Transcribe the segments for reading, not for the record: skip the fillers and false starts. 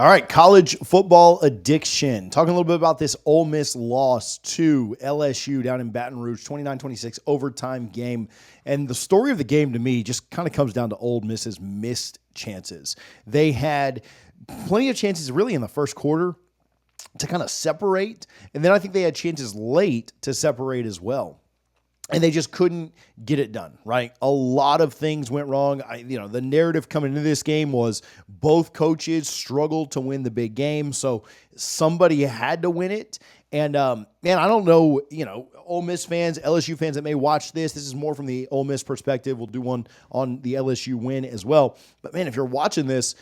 All right, college football addiction. Talking a little bit about this Ole Miss loss to LSU down in Baton Rouge, 29-26 overtime game. And the story of the game to me just kind of comes down to Ole Miss's missed chances. They had plenty of chances really in the first quarter to kind of separate. And then I think they had chances late to separate as well. And they just couldn't get it done, right? A lot of things went wrong. The narrative coming into this game was both coaches struggled to win the big game, so somebody had to win it. And, I don't know, Ole Miss fans, LSU fans that may watch this. This is more from the Ole Miss perspective. We'll do one on the LSU win as well. But, man, if you're watching this,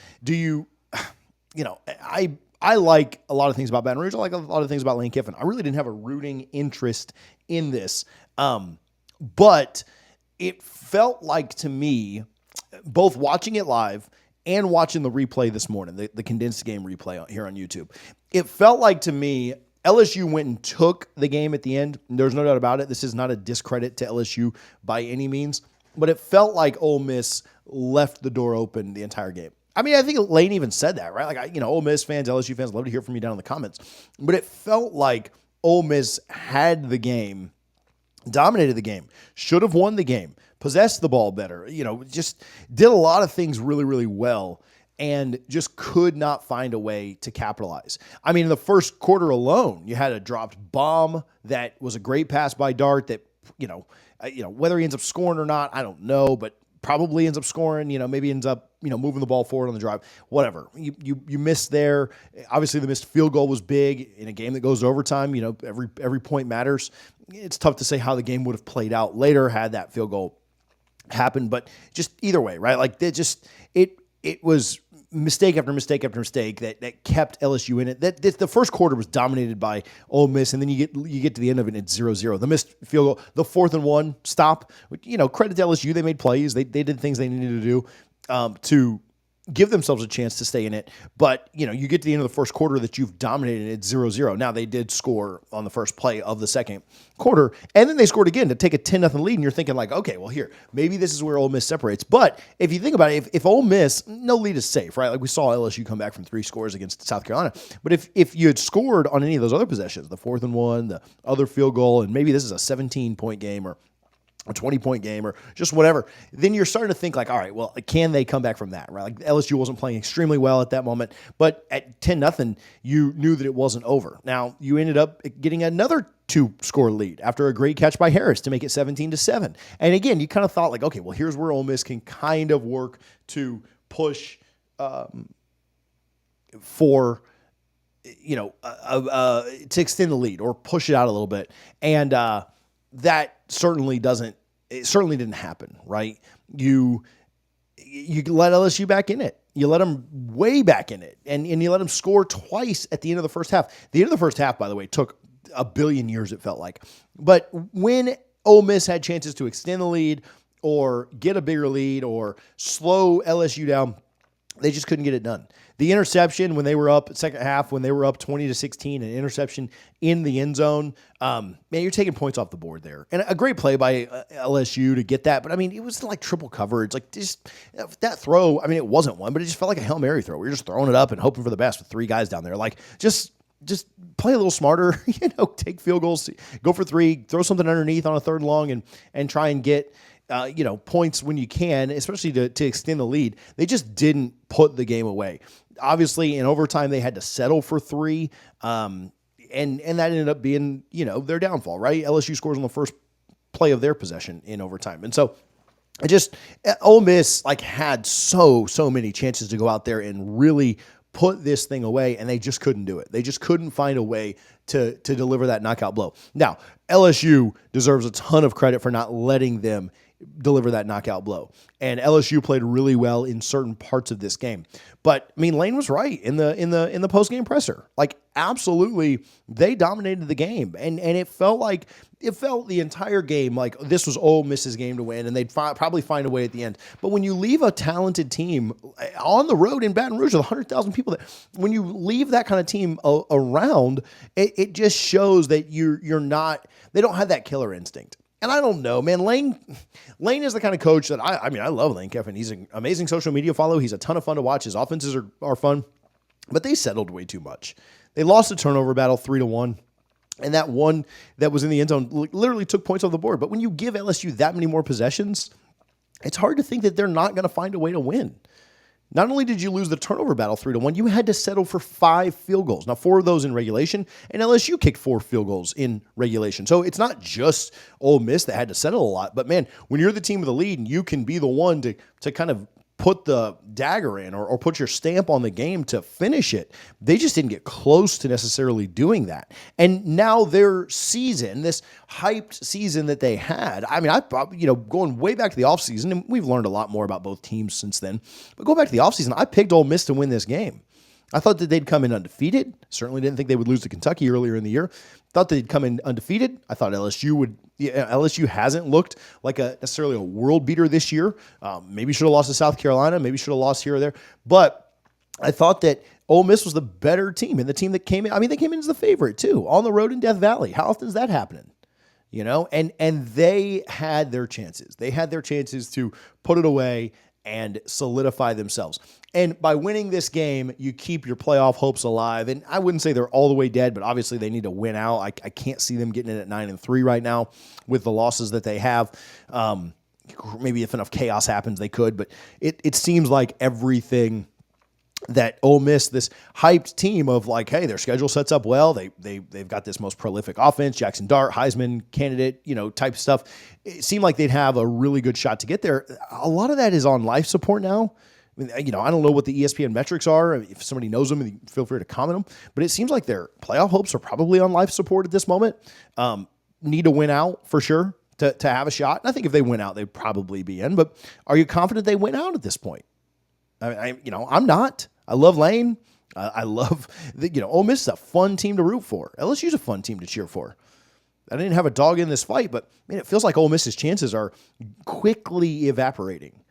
I like a lot of things about Baton Rouge. I like a lot of things about Lane Kiffin. I really didn't have a rooting interest in this. But it felt like to me, both watching it live and watching the replay this morning, the condensed game replay here on YouTube, it felt like to me, LSU went and took the game at the end. There's no doubt about it. This is not a discredit to LSU by any means, but it felt like Ole Miss left the door open the entire game. I mean, I think Lane even said that, right? Like, Ole Miss fans, LSU fans, love to hear from you down in the comments. But it felt like Ole Miss had the game, dominated the game, should have won the game, possessed the ball better, just did a lot of things really, really well and just could not find a way to capitalize. I mean, in the first quarter alone, you had a dropped bomb that was a great pass by Dart that, whether he ends up scoring or not, I don't know, but probably ends up scoring, maybe ends up, moving the ball forward on the drive, whatever. You missed there. Obviously, the missed field goal was big in a game that goes to overtime. Every point matters. It's tough to say how the game would have played out later had that field goal happened, but just either way, right? Like it was mistake after mistake after mistake that kept LSU in it. That the first quarter was dominated by Ole Miss, and then you get to the end of it, and it's 0-0. The missed field goal, the 4th and 1 stop. Credit to LSU, they made plays, they did things they needed to do to give themselves a chance to stay in it. But, you get to the end of the first quarter that you've dominated, it's 0-0. Now, they did score on the first play of the second quarter, and then they scored again to take a 10-0 lead, and you're thinking like, okay, well, here, maybe this is where Ole Miss separates. But if you think about it, if Ole Miss, no lead is safe, right? Like we saw LSU come back from 3 scores against South Carolina. But if you had scored on any of those other possessions, the 4th and 1, the other field goal, and maybe this is a 17-point game or a 20-point game or just whatever, then you're starting to think like, all right, well, can they come back from that, right? Like LSU wasn't playing extremely well at that moment, but at 10-0, you knew that it wasn't over. Now, you ended up getting another 2-score lead after a great catch by Harris to make it 17-7. And again, you kind of thought like, okay, well, here's where Ole Miss can kind of work to push for to extend the lead or push it out a little bit. And that certainly didn't happen, right? You let LSU back in it. You let them way back in it. And you let them score twice at the end of the first half. The end of the first half, by the way, took a billion years, it felt like. But when Ole Miss had chances to extend the lead or get a bigger lead or slow LSU down, they just couldn't get it done. The interception when they were up second half, when they were up 20-16, an interception in the end zone, man, you're taking points off the board there. And a great play by LSU to get that. But, I mean, it was like triple coverage. Like, just that throw, I mean, it wasn't one, but it just felt like a Hail Mary throw. You're just throwing it up and hoping for the best with 3 guys down there. Like, just play a little smarter, take field goals, go for 3, throw something underneath on a 3rd and long and try and get points when you can, especially to extend the lead. They just didn't put the game away. Obviously, in overtime, they had to settle for 3, and that ended up being, their downfall, right? LSU scores on the first play of their possession in overtime. And so Ole Miss had so many chances to go out there and really put this thing away, and they just couldn't do it. They just couldn't find a way to deliver that knockout blow. Now, LSU deserves a ton of credit for not letting them deliver that knockout blow. And LSU played really well in certain parts of this game. But I mean, Lane was right in the post-game presser. Like, absolutely, they dominated the game. And it felt the entire game like this was Ole Miss's game to win, and they'd probably find a way at the end. But when you leave a talented team on the road in Baton Rouge with 100,000 people, when you leave that kind of team around, it just shows that they don't have that killer instinct. And I don't know, man. Lane is the kind of coach that I love Lane Kiffin. He's an amazing social media follow. He's a ton of fun to watch. His offenses are fun. but they settled way too much. They lost the turnover battle 3-1. And that one that was in the end zone literally took points off the board. But when you give LSU that many more possessions, it's hard to think that they're not going to find a way to win. Not only did you lose the turnover battle 3-1, you had to settle for 5 field goals. Now, 4 of those in regulation, and LSU kicked 4 field goals in regulation. So it's not just Ole Miss that had to settle a lot. But, man, when you're the team with the lead and you can be the one to kind of put the dagger in or put your stamp on the game to finish it, they just didn't get close to necessarily doing that. And now their season, this hyped season that they had, I mean, going way back to the offseason, and we've learned a lot more about both teams since then, but going back to the offseason, I picked Ole Miss to win this game. I thought that they'd come in undefeated. Certainly didn't think they would lose to Kentucky earlier in the year. Thought they'd come in undefeated. I thought LSU would. LSU hasn't looked like necessarily a world beater this year. Maybe should have lost to South Carolina. Maybe should have lost here or there. But I thought that Ole Miss was the better team and the team that came in. I mean, they came in as the favorite too, on the road in Death Valley. How often is that happening? And they had their chances. They had their chances to put it away and solidify themselves. And by winning this game, you keep your playoff hopes alive. And I wouldn't say they're all the way dead, but obviously they need to win out. I can't see them getting in at 9-3 right now with the losses that they have. Maybe if enough chaos happens, they could. But it seems like everything that Ole Miss, this hyped team of like, hey, their schedule sets up well. They've got this most prolific offense, Jackson Dart, Heisman candidate, type stuff. It seemed like they'd have a really good shot to get there. A lot of that is on life support now. I mean, I don't know what the ESPN metrics are. If somebody knows them, feel free to comment them. But it seems like their playoff hopes are probably on life support at this moment. Need to win out for sure to have a shot. And I think if they win out, they'd probably be in. But are you confident they win out at this point? I'm not. I love Lane. I love Ole Miss is a fun team to root for. LSU's a fun team to cheer for. I didn't have a dog in this fight, but man, it feels like Ole Miss's chances are quickly evaporating.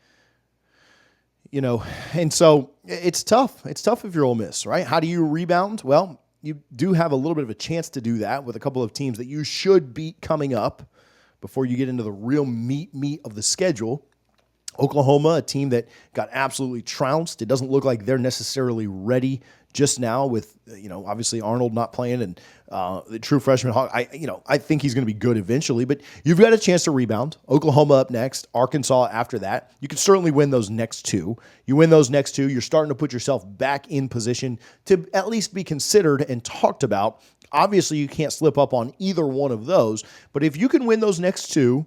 And so it's tough. It's tough if you're Ole Miss, right? How do you rebound? Well, you do have a little bit of a chance to do that with a couple of teams that you should beat coming up before you get into the real meat of the schedule. Oklahoma, a team that got absolutely trounced. It doesn't look like they're necessarily ready just now with, obviously Arnold not playing and the true freshman Hawk. I think he's going to be good eventually, but you've got a chance to rebound. Oklahoma up next, Arkansas after that. You can certainly win those next 2. You win those next 2, you're starting to put yourself back in position to at least be considered and talked about. Obviously, you can't slip up on either one of those, but if you can win those next 2,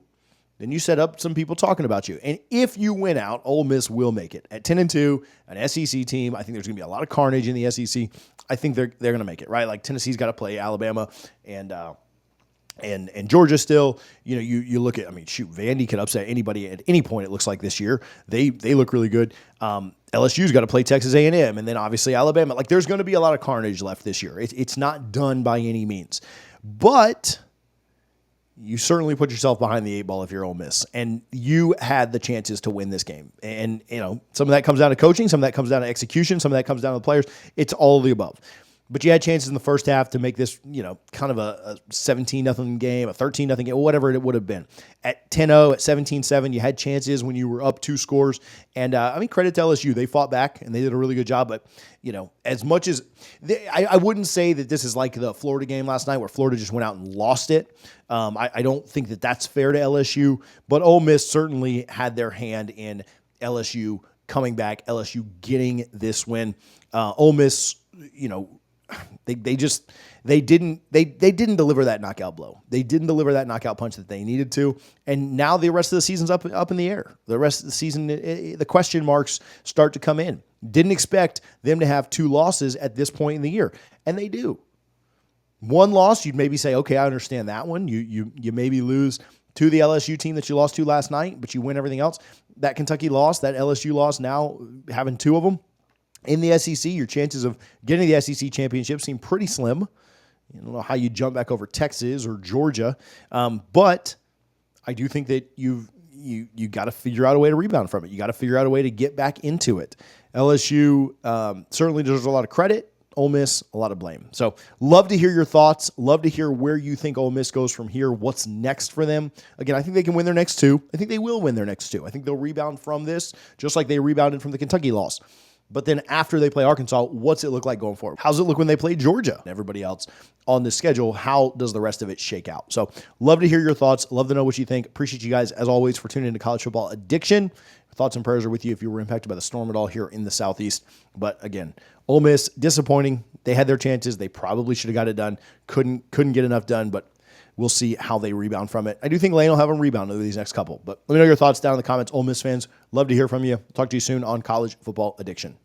then you set up some people talking about you. And if you win out, Ole Miss will make it. At 10-2, an SEC team, I think there's going to be a lot of carnage in the SEC. I think they're going to make it, right? Like Tennessee's got to play Alabama and Georgia still. You look at, Vandy could upset anybody at any point, it looks like this year. They look really good. LSU's got to play Texas A&M and then obviously Alabama. Like there's going to be a lot of carnage left this year. It's not done by any means. But you certainly put yourself behind the 8 ball if you're Ole Miss, and you had the chances to win this game. And, some of that comes down to coaching, some of that comes down to execution, some of that comes down to the players. It's all of the above. But you had chances in the first half to make this, kind of a 17-0 game, a 13-0 game, whatever it would have been. At 10-0, at 17-7, you had chances when you were up 2 scores. And, credit to LSU. They fought back, and they did a really good job. But, as much as I wouldn't say that this is like the Florida game last night where Florida just went out and lost it. I don't think that that's fair to LSU. But Ole Miss certainly had their hand in LSU coming back, LSU getting this win. Ole Miss, they didn't deliver that knockout blow. They didn't deliver that knockout punch that they needed to. And now the rest of the season's up in the air. The rest of the season, the question marks start to come in. Didn't expect them to have 2 losses at this point in the year. And they do. 1 loss, you'd maybe say, okay, I understand that one. You maybe lose to the LSU team that you lost to last night, but you win everything else. That Kentucky loss, that LSU loss, now having 2 of them. In the SEC, your chances of getting the SEC championship seem pretty slim. I don't know how you jump back over Texas or Georgia, but I do think that you got to figure out a way to rebound from it. You got to figure out a way to get back into it. LSU certainly deserves a lot of credit. Ole Miss, a lot of blame. So love to hear your thoughts. Love to hear where you think Ole Miss goes from here. What's next for them? Again, I think they can win their next 2. I think they will win their next 2. I think they'll rebound from this just like they rebounded from the Kentucky loss. But then after they play Arkansas, what's it look like going forward? How's it look when they play Georgia and everybody else on the schedule? How does the rest of it shake out? So love to hear your thoughts. Love to know what you think. Appreciate you guys, as always, for tuning into College Football Addiction. Thoughts and prayers are with you if you were impacted by the storm at all here in the Southeast. But again, Ole Miss, disappointing. They had their chances. They probably should have got it done. Couldn't get enough done, but we'll see how they rebound from it. I do think Lane will have them rebound over these next couple. But let me know your thoughts down in the comments. Ole Miss fans, love to hear from you. Talk to you soon on College Football Addiction.